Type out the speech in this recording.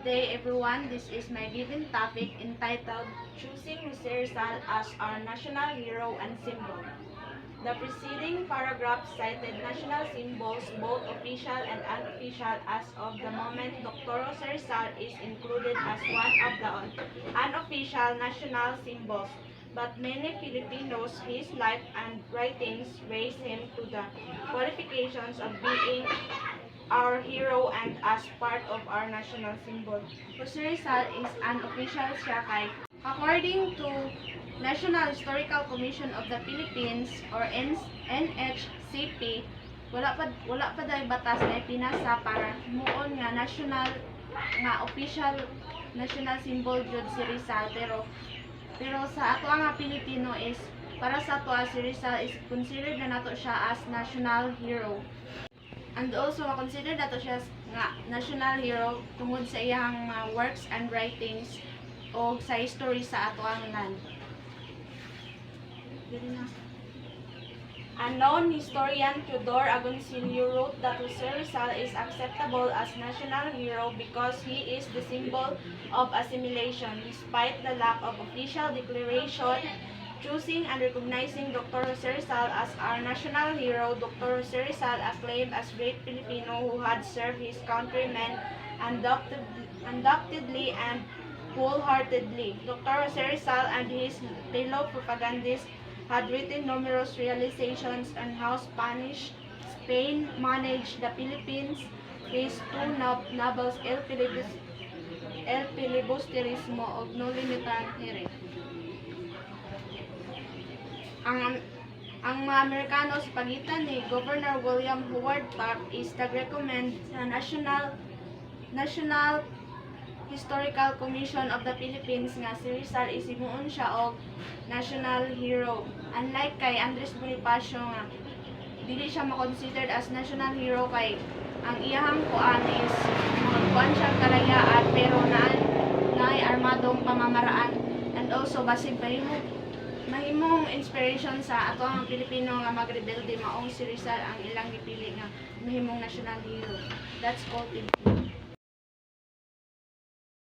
day everyone, this is my given topic entitled Choosing Jose Rizal as our national hero and symbol. The preceding paragraph cited national symbols, both official and unofficial, as of the moment Dr. Jose Rizal is included as one of the unofficial national symbols. But many Filipinos, his life and writings raise him to the qualifications of being our hero and as part of our national symbol. Jose Rizal is an official siya kay. According to National Historical Commission of the Philippines or NHCP, wala pa dahil batas na ipinasa para muon nga national nga official national symbol jud si Rizal, pero sa ato nga Pilipino is para sa ato si Rizal is considered na nato siya as national hero. And also, consider dato siya nga national hero tungod sa iyang works and writings o sa history sa ato ang land. Unknown historian Teodor Agoncillo wrote that Jose Rizal is acceptable as national hero because he is the symbol of assimilation. Despite the lack of official declaration, choosing and recognizing Dr. Jose Rizal as our national hero, Dr. Jose Rizal, acclaimed as great Filipino who had served his countrymen undoubtedly and wholeheartedly. Dr. Jose Rizal and his fellow propagandists had written numerous realizations on how Spain managed the Philippines. His two novels, El Filibusterismo of No Limitan Hearing. Ang mga Amerikano sa pagitan ni Governor William Howard Taft is nag-recommend sa National Historical Commission of the Philippines nga si Rizal isimuon siya og national hero. Unlike kay Andres Bonifacio nga dili siya ma-considered as national hero kay ang iyang kuan is kuan siyang kalayaan pero naay armadong pamamaraan, and also basig mahimong inspiration sa ato ang Pilipino nga magrebelde maong si Rizal ang ilang gipili nga mahimong national hero. That's all. Thank you.